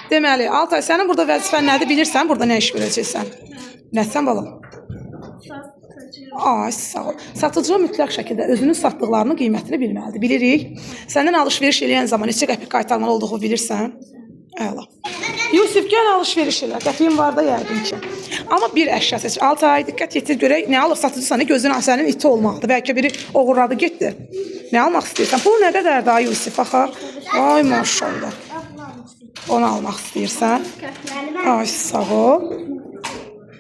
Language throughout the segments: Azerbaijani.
Deməli, Altay, sənin burada vəzifən nədir bilirsən? Burada nə iş görəcəksən? Nəsən balam? Ay, sağ ol. Satıcı mütləq şəkildə özünün satdıqlarının qiymətini bilməlidir. Bilirik. Səndən alış-veriş eləyən zaman neçə qəpik qaytarmalı olduğunu bilirsən? Əla. Yusif, gəl alış-veriş elə. Qəpiyin var da yəqin ki. Amma bir əşya seç. Altay, diqqət yetir, görək nə alır satıcısan, gözün sənin iti olmalıdır. Bəlkə biri oğurladı, getdi. Nə almaq istəyirsən? Pul nə qədər daha Yusif? Baxaq. Ay, maşallah. Onu almaq istəyirsən? Ay, sağ ol.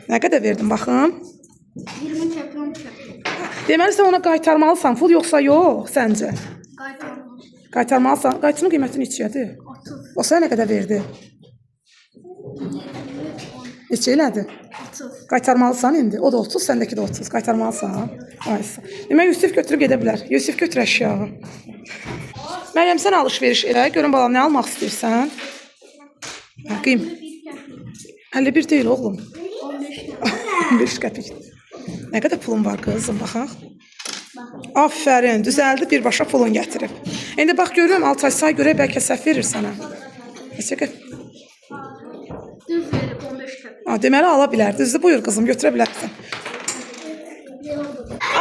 Nə qədər verdin, baxım? 20 kəpim. Deməli, sən ona qaytarmalısan pul, yoxsa yox, səncə? Qaytarmalısan. Qaytının qiyməti neçədir? 30. O sənə nə qədər verdi? Neçə elədi? 30. Qaytarmalısan indi. O da 30, səndəki də 30. Qaytarmalısan. Ay, sağ ol. Demək, Yusif götürüb gedə bilər. Yusif götür əşyağı. Məryəm, sən alış-veriş elə. Görün, balam, nə almaq istəyirsən? Qeym. 51 deyil, oğlum. 15 qəpik. Nə qədər pulun var, qızım, baxaq. Aferin, düzəldi, birbaşa pulun gətirib. İndi bax, görürüm, Altay, say görək, bəlkə səhv verir sənə. Neçə qəpik? Düz verib 15 kəpim. Deməli, ala bilər. Düzdür, buyur, qızım, götürə bilərsən.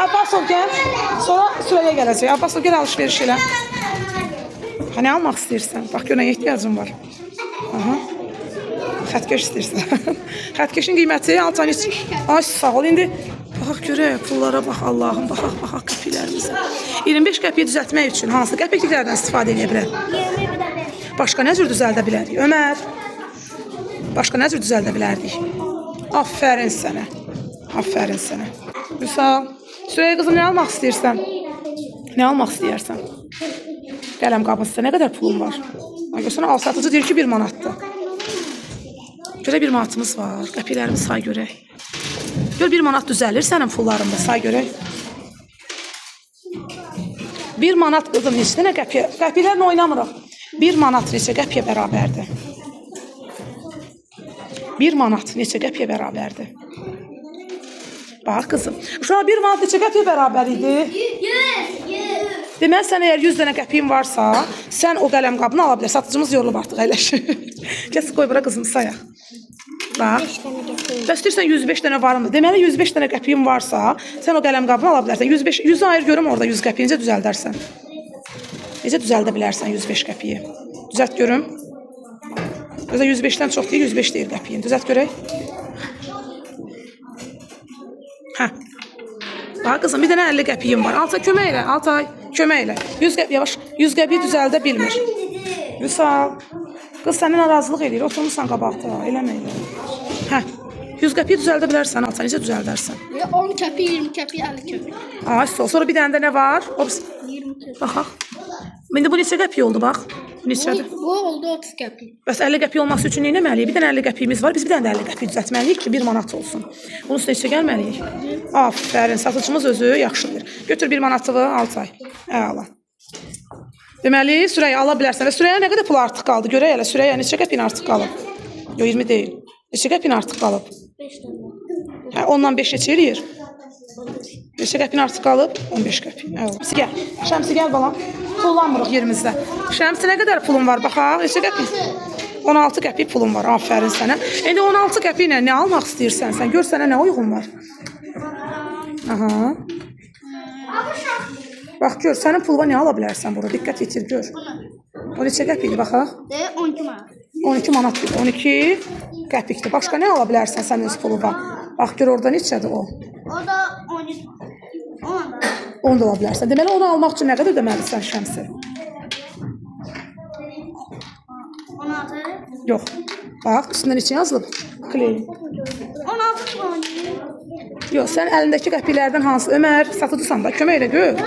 Abbasov, gəl. Sonra Sürəyə gələcək. Abbasov, gəl alış-veriş elə. Nə almaq istəyirsən? Bax, görən ehtiyacın var. Xətkeş istəyirsən. Xətkeşin qiyməti 6 neçə. Ay, sağ ol. İndi baxaq görək, pullara bax, Allahım, baxaq qəpiklərimizə. 25 qəpiyi düzəltmək üçün hansı qəpiklərdən istifadə edə bilər? Başqa nə cür düzəldə bilərik? Ömər, başqa nə cür düzəldə bilərdik? Aferin sənə. Aferin sənə. Vüsal, Sürəyə qızım, nə almaq istəyirsən? Nə almaq istəyirsən? Qələm qabınızda nə qədər pulun var? Görsən, satıcı deyir ki, 1 manatdır. Görə 1 manatımız var. Qəpiklərimi say görək. Gör 1 manat düzəlir sənin pullarında. Say görək. 1 manat qızım neçə dənə qəpiyə? Qəpiklərlə oynamırıq. 1 manat neçə qəpiyə bərabərdir? 1 manat neçə qəpiyə bərabərdir? Bax qızım. Uşaq 1 manat neçə qəpiyə bərabər idi? 100. Deməli, sən əgər 100 dənə qəpiyin varsa, sən o qələm qabını ala bilər. Satıcımız yorulub artıq əyləşir. Kəs qoy bura qızım sayaq. Bax. Bəs istəyirsən 105 dənə varımdır. Deməli, 105 dənə qəpiyin varsa, sən o qələm qabını ala bilərsən. 100 ayır görüm orada 100 qəpiyi. Necə düzəldərsən? Necə düzəldə bilərsən 105 qəpiyi? Düzəlt görüm. Özə 105-dən çox deyil, 105 deyil qəpiyin. Düzəlt görək. Hə. Bax qızım, bir dənə 50 qəpiyim var. Altay, kömək elə. Altay, kömək elə. 100 qəpiyi düzəldə bilmir. Vüsal, qız səni narazılıq edir. Oturmuşsan qabaqda. Eləmə elə. Hə. 100 qəpiyi düzəldə bilərsən, Altay. Necə düzəldərsən? 10 kəpik, 20 kəpik, 50 kəpik. Ay, sonra bir dənə də nə var? 20 kəpik. Baxaq. İndi bu neçə qəpiy oldu, bax. Neçədir? Bu oldu 30 kəpik. Bəs 50 qəpiy olması üçün nə etməliyik? Bir dənə 50 qəpiyimiz var. Biz bir dənə də 50 qəpiy düzəltməliyik ki, 1 manat olsun. Bunun üstünə neçə gəlməliyik? Aferin, satıcımız özü yaxşı bilir. Götür 1 manatlığı, Altay. Əla. Deməli, Sürəyə ala bilərsən. Və Sürəyə nə qədər pul artıq qaldı? Görək elə, Sürəyə neçə qəpiyin artıq qalıb? Yox, 20 deyil. Neçə qəpiyin artıq qalıb? 5 dənə. Hə, ondan 5 neçə eləyir? Neçə qəpiyin artıq qalıb? 15 qəpiy. Şəmsi gəl. Şəmsi gəl balam. Pullanmırıq yerimizdə. Şəmsi nə qədər pulun var? Baxaq. Neçə qəpiy? 16 qəpiy pulun var. Aferin sənə. İndi 16 qəpiy ilə nə almaq istəyirsən? Sən gör sənə nə uyğun var. Aha. Bax gör, sənin pulva nə ala bilərsən burada? Diqqət yetir, gör. O neçə qəpiydir, baxaq. 12 manat. 12 manatdır. 12 qəpikdir. Başqa nə ala bilərsən sənin öz pulva? Bax gör, orada neçədir o? O da 13 manat. 10 da. 10 da ala bilərsən. Deməli, onu almaq üçün nə qədər ödəməlisən Şəmsi? 16. Yox. Bax, üstündə neçə yazılıb? Kley. 16 manat. Yox, sən əlindəki qəpiklərdən hansı? Ömər, satıcısan da, kömək elə gör.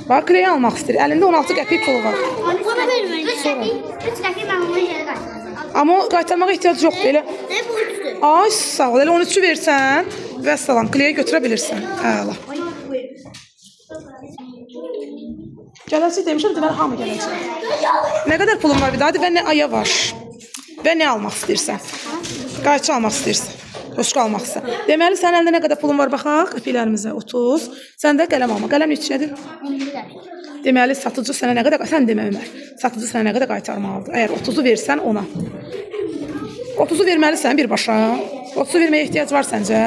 Bax, kleyi almaq istəyir. Əlində 16 qəpik pulu var. Bana verməyin. 3 qəpik mən onu yerə qaytaracağam. Amma qaytarmağa ehtiyac yoxdur, elə. Ne bu 3'tür? Ay, sağ ol. Elə 13'ü versən, və salam, kleyi götürə bilirsən. Əla. Gələcək demişəm, deməli, hamı gələcək. Nə qədər pulun var bir daha? Və nə aya var? Və nə almaq istəyirsən? Qayçı almaq istəyirsən. Qoşqa almaq istəyirsən. Deməli, sənin əlində nə qədər pulun var? Baxaq, qəpiklərimizə 30. Səndə qələm alma. Qələm neçədir? 11 qəpik. Deməli satıcı sənə nə qədər sən demə Ömər. Satıcı sənə nə qədər qaytarmalıdır? Əgər 30-u versən ona. 30-u verməlisən birbaşa. 30-u verməyə ehtiyac var səncə?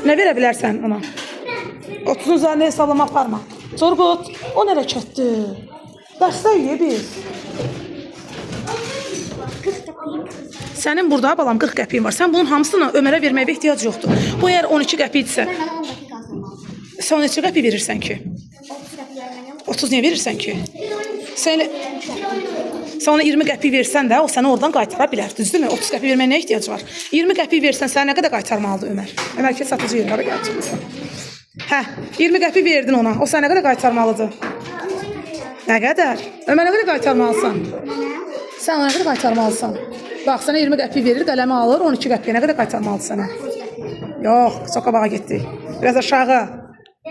Nə verə bilərsən ona? 30-un üzərində hesablama aparma. Turgut, o nə hərəkətdir? Dərsdə eləyə biz. Sənin burada balam 40 qəpiyin var. Sən bunun hamısını Ömərə verməyə ehtiyac yoxdur. Bu əgər 12 qəpikdirsə, Ben 10 dakika alsam. sən neçə qəpik verirsən ki? 30 dakika vermem. 30 niyə verirsən ki? Sən ona 20 qəpik versən də o səni oradan qaytara bilər, düzdürmü? 30 qəpik verməyə nə ehtiyac var? 20 qəpik versən sənə nə qədər qaytarmalıdır Ömər? Ömər ki satıcı yerlərə gələcəksən. Hə, 20 qəpik verdin ona. O sənə nə qədər qaytarmalıdır? Nə qədər? Ömər nə qədər qaytarmalısan? Sən ona nə qədər qaytarmalısan? Bax, sənə 20 qəpik verir, qələmi alır, 12 qəpiyə nə qədər qaytarmalıdır sənə? Yox, çox qabağa getdik. Biraz aşağı.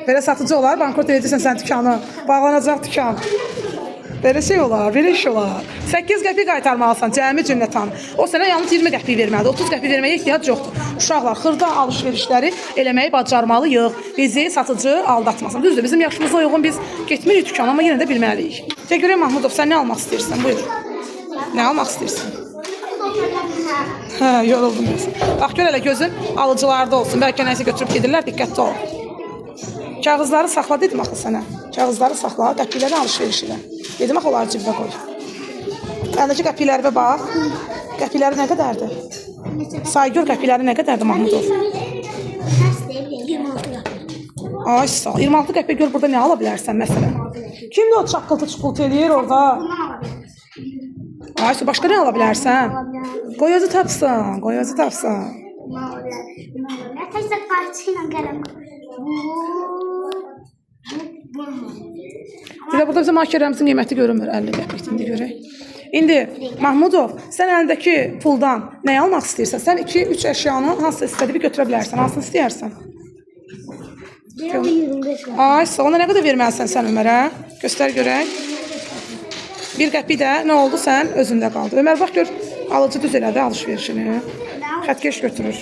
Belə satıcı olar, bankrot edəcəksən sən dükanı. Bağlanacaq dükan. Belə şey olar, belə iş olar. 8 qəpik qaytarmalısan, cəmi cümlətan. O sənə yalnız 20 qəpik verməlidir. 30 qəpik verməyə ehtiyac yoxdur. Uşaqlar, xırda alış-verişləri eləməyi bacarmalıyıq. Bizi satıcı aldatmasın. Düzdür, bizim yaşımıza uyğun biz getmirik dükana, amma yenə də bilməliyik. Görək Mahmudov, sən nə almaq istəyirsən? Buyur. Nə almaq istəyirsən? Hə, yoruldum biz. Bax, gör elə gözün alıcılarda olsun. Bəlkə nəsə götürüb gedirlər, diqqətli ol. Kağızları saxla dedim axı sənə. Kağızları saxla, qəpikləri alış-veriş elə. Dedim axı onları cibə qoy. Əldəki qəpiklərə bax. Qəpikləri nə qədərdir? Say gör qəpikləri nə qədərdir Mahmudov? Ters değil, 26 yapıyor. Ay sağ ol. 26 qəpik gör burada nə ala bilərsən məsələn? Kimdir o çaqqıltı-çuqqıltı eləyir orada? Bundan alabiliriz. Ay su başqa nə ala bilərsən? Qoy özü tapsın, qoy özü tapsın. Bundan alabiliriz. Bundan alabiliriz. Teyze parçayla kalem. Bir də burada bizim markerlərimizin qiyməti görünmür 50 qəpikdir. İndi görək. İndi Mahmudov, sən əlindəki puldan nə almaq istəyirsən? Sən 2-3 əşyanı hansı istədiyini götürə bilərsən, hansını istəyirsən? 25 var. Ay, ona nə qədər verməlisən sən Ömərə? Göstər görək. 1 qəpik də nə oldu sən özündə qaldı. Ömər bax gör, alıcı düz elədi alış-verişini. Xətkeş götürür.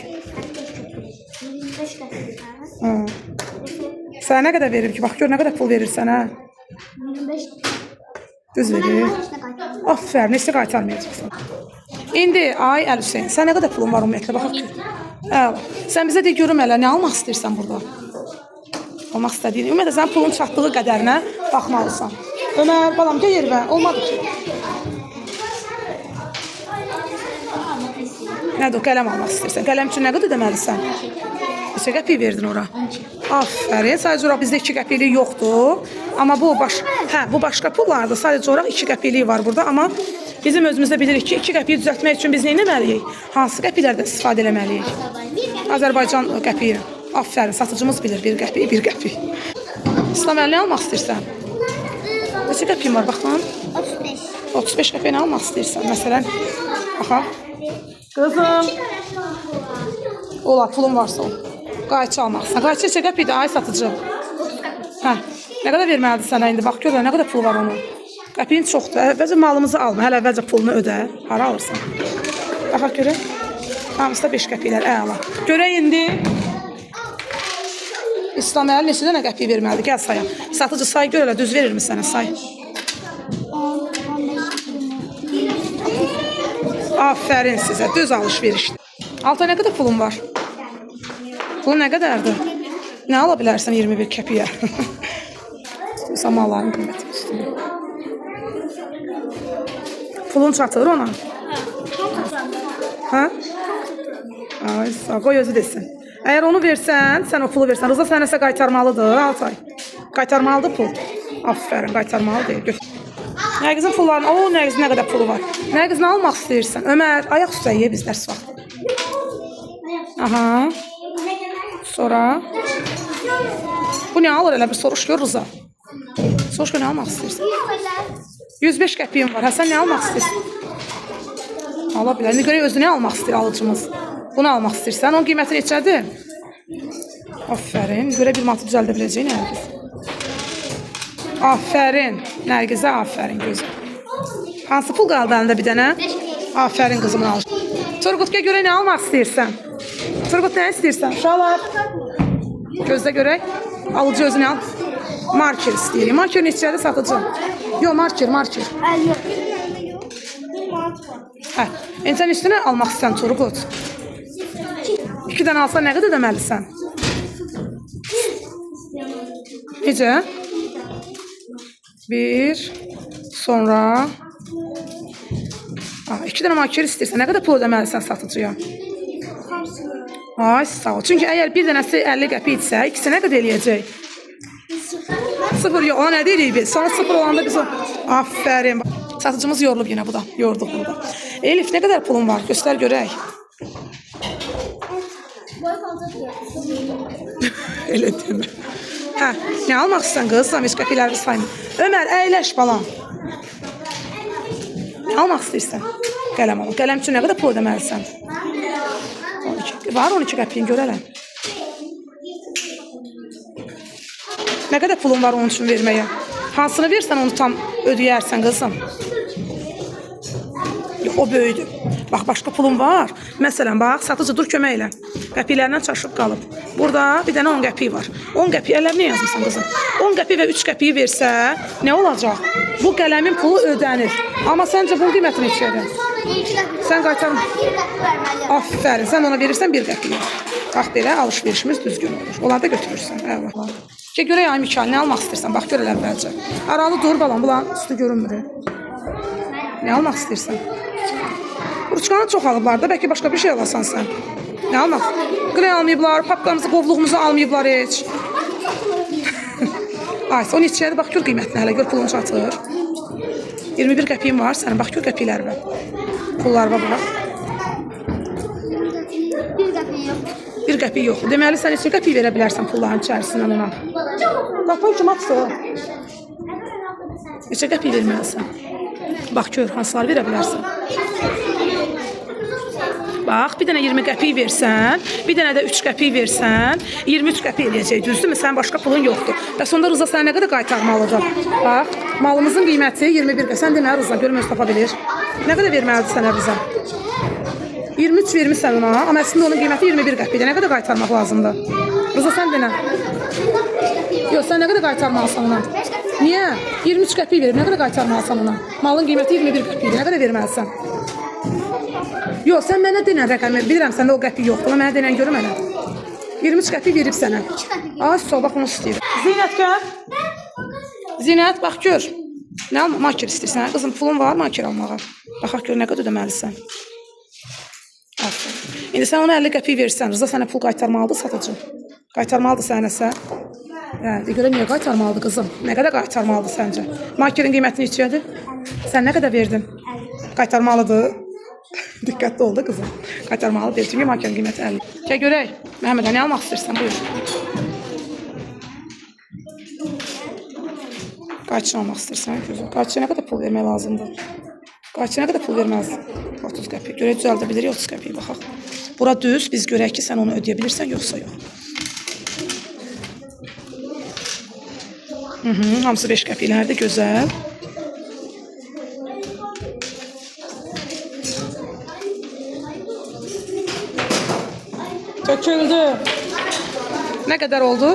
25 kapıyor. Hə. Sənə nə qədər verir ki? Bax gör nə qədər pul verir sənə. 25. Düz verir. Aferin, heç də qaytarmayacaqsan. İndi ay Əli Hüseyn, sən nə qədər pulun var ümumiyyətlə baxaq ki. Əla. Sən bizə de görüm elə nə almaq istəyirsən burada? Almaq istədiyin. Ümumiyyətlə sən pulun çatdığı qədərinə baxmalısan. Ömər, balam gəl yerə. Olmadı ki. Nədir o qələm almaq istəyirsən? Qələm üçün nə qədər deməlisən? Neçə qəpik verdin ora? Aferin. Sadəcə oraq bizdə 2 qəpiklik yoxdur. Amma bu başqa pullardır. Sadəcə oraq 2 qəpiklik var burada. Amma bizim özümüzdə bilirik ki, 2 qəpiyi düzəltmək üçün biz nə etməliyik? Hansı qəpiklərdən istifadə etməliyik? Azərbaycan qəpiyi. Aferin. Satıcımız bilir 1 qəpik, 1 qəpik. İslam əli nə almaq istəyirsən? Neçə qəpiyin var baxın? 35. 35 qəpiyə nə almaq istəyirsən? Məsələn, baxa. Qızım. Ola, pulun varsa ol. Qayçı almaqsan. Qayçı neçə qəpikdir ay satıcı? Hə. Nə qədər verməlidir sənə indi? Bax gör nə qədər pul var onun. Qəpiyin çoxdur. Əvvəlcə malımızı alma. Hələ əvvəlcə pulunu ödə. Hara alırsan? Baxaq görək. Hamısı da 5 qəpiklər. Əla. Görək indi. İslam əli neçə dənə qəpik verməlidir? Gəl sayaq. Satıcı say gör elə düz verirmi sənə say? 10, 15, Aferin sizə. Düz alış-verişdir. Alta nə qədər pulun var? Pulun nə qədərdir? Nə ala bilərsən 21 qəpiyə? Samalların qiyməti üstündə. Pulun çatır ona? Hə? Ay, sağ qoy özü desin. Əgər onu versən, sən o pulu versən, Rıza sənəsə qaytarmalıdır, Altay. Qaytarmalıdır pul. Aferin, qaytarmalıdır. Götür. Nərgizin pullarını, Nərgizin nə qədər pulu var? Nərgizin almaq istəyirsən? Ömər, ayaq üstə ye biz dərs vaxtı. Aha. Sonra. Bu nə alır elə bir soruş gör Rıza. Soruş gör nə almaq istəyirsən? 105 qəpiyin var. Sən nə almaq istəyirsən? Ala bilər. İndi görək özü nə almaq istəyir alıcımız? Bunu almaq istəyirsən. Onun qiyməti neçədir? Aferin. Görə bir manatı düzəldə biləcək Nərgiz. Aferin. Nərgizə aferin gözüm. Hansı pul qaldı əlində bir dənə? Aferin qızımın alış. Turgut görə nə almaq istəyirsən? Turgut nə istəyirsən? Uşaqlar. Gözdə görək. Alıcı özünü al. Marker istəyirik. Marker neçədir satıcı? Yox, marker. 50 yok. Hə, sən üstünə almaq istəyən Turqut. 2 dənə alsan nə qədər ödəməlisən? Necə? 1, sonra 2 dənə marker istəyirsən, nə qədər pul ödəməlisən satıcıya? Ay, sağ ol. Çünki əgər bir dənəsi 50 qəpikdirsə, ikisi nə qədər eləyəcək? 0 yox, ona nə deyirik biz? Sonra 0 olanda biz o... Aferin. Satıcımız yorulub yenə bu da. Yorduq bunu da. Elif, nə qədər pulun var? Göstər görək. Elə demə. Hə, nə almaq istəyirsən qız? Samiş qəpikləri sayın. Ömər, əyləş balam. Nə almaq istəyirsən? Qələm alın. Qələm üçün nə qədər pul ödəməlisən? 12. Var 12 qəpiyin görələm. Nə qədər pulun var onun üçün verməyə? Hansını versən onu tam ödəyərsən qızım. Yox, o böyüdür. Bax, başqa pulun var. Məsələn, bax, satıcı dur kömək elə. Qəpiklərindən çaşıb qalıb. Burada bir dənə 10 qəpik var. 10 qəpik, əllərinə yazmışsan qızım. 10 qəpik və 3 qəpiyi versə, nə olacaq? Bu qələmin pulu ödənir. Amma səncə bunun qiyməti neçədir? Sən qaytarma. Aferin, sən ona verirsən 1 qəpiyi. Bax, belə alış-verişimiz düzgün olur. Onları da götürürsən. Əvvəla. Ki, görək ay Mikail, nə almaq istəyirsən? Bax, gör elə əvvəlcə. Aralı dur, balam, bunların üstü görünmür. Nə almaq istəyirsən? Ruçkanı çox alıblar da, bəlkə başqa bir şey alasan sən. Nə almaq? Qrey almayıblar, papqamızı, qovluğumuzu almayıblar heç. Ay, o neçədir? Bax, gör qiymətini hələ, gör pulunu çatır. 21 qəpiyim var sənin, bax, gör qəpiklər var. Pullar var, bax. 1 qəpik yox. 1 qəpik yox. Deməli, sən neçə qəpik verə bilərsən pulların içərisindən ona? Qapı kim açsın? Neçə qəpik verməlisən? Bax, gör, hansıları verə bilərsən? Bax, bir dənə 20 qəpik versən, bir dənə də 3 qəpik versən, 23 qəpik eləyəcək, düzdürmü? Sənin başqa pulun yoxdur. Bəs onda Rıza sənə nə qədər qaytarmalıdır? Bax, malımızın qiyməti 21 qəpik. Sən demə, Rıza, görüm öz tapa bilir. Nə qədər verməlidir sənə Rıza? 23 vermişsən ona, amma əslində onun qiyməti 21 qəpikdir. Nə qədər qaytarmaq lazımdır? Rıza, sən denə. Yox, sən nə qədər qaytarmalısan ona? Niyə? 23 qəpik verib, nə qədər qaytarmalısan ona? Malın qiyməti 21 qəpikdir, nə qədər verməlisən? Yox, sən mənə denən rəqəmi, bilirəm səndə o qəpik yoxdur, amma mənə denən görüm mənə. 23 qəpik verib sənə. Ay, sol, bax, onu istəyir. Zinət, gör. Zinət, bax, gör. Nə alma, marker istəyirsən? Qızım, pulun var marker almağa. Baxaq, gör, nə qədər ödəməlisən. Aferin. İndi sən ona 50 qəpik versən, Rıza sənə pul qaytarmalıdır satıcı. Qaytarmalıdır sənəsə. De görə niyə qaytarmalıdır qızım? Nə qədər qaytarmalıdır səncə? Markerin qiyməti neçədir? Sən nə qədər verdin? Qaytarmalıdır. Diqqətli ol da qızım. Qaytarmalıdır. Çünki markerin qiyməti 50. Gəl görək. Məhəmmədə, nə almaq istəyirsən? Buyur. Qayçın almaq istəyirsən? Qayçıya nə qədər pul vermək lazımdır? Qayçıya nə qədər pul verməlisin? 30 qəpik. Görək, düzəldə bilirik 30 qəpik. Baxaq. Bura düz. Biz görək ki, sən onu ödəyə bilirsən, yoxsa yox. Hamısı 5 qəpiklərdir. Gözəl. Töküldü. Nə qədər oldu?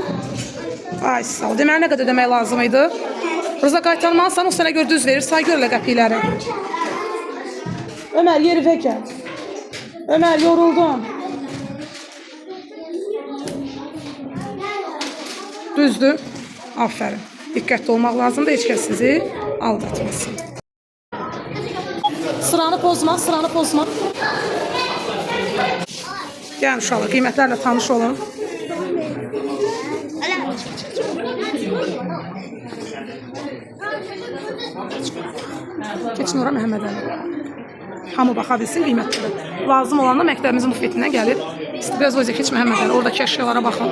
Ay, sağ ol. Deməli, nə qədər ödəmək lazım idi? Rıza, qaytarmalısan, o sənə gör düz verir. Say görlə qəpikləri. Ömər, yerivə gəl. Ömər, yoruldum. Düzdür. Aferin. Diqqətli olmaq lazımdır. Heç kəs sizi aldatmasın. Sıranı pozma, sıranı pozma. Gəlin uşaqlar, qiymətlərlə tanış olun. Keçin ora Məhəmməd Əli. Hamı baxa bilsin qiymətlərə. Lazım olanda məktəbimizin bufetindən gəlir. İstiqraz Oyza keç Məhəmməd Əli. Oradakı əşyalara baxın.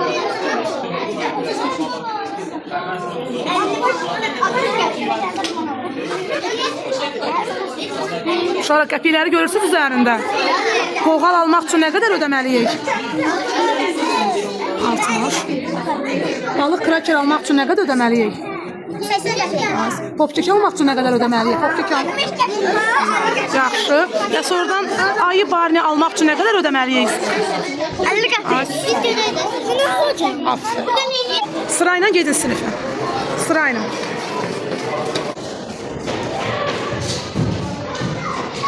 Uşaqlar, qəpikləri görürsünüz üzərində. Qoğal almaq üçün nə qədər ödəməliyik? 60. Balıq kraker almaq üçün nə qədər ödəməliyik? Popkek almaq üçün nə qədər ödəməliyik? Popkek almaq. Yaxşı. Və sonradan ayı barni almaq üçün nə qədər ödəməliyik? 50 qəpik. Aferin. Sırayla gedin sinifə. sırayla.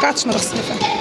Qaçmırıq sinifə.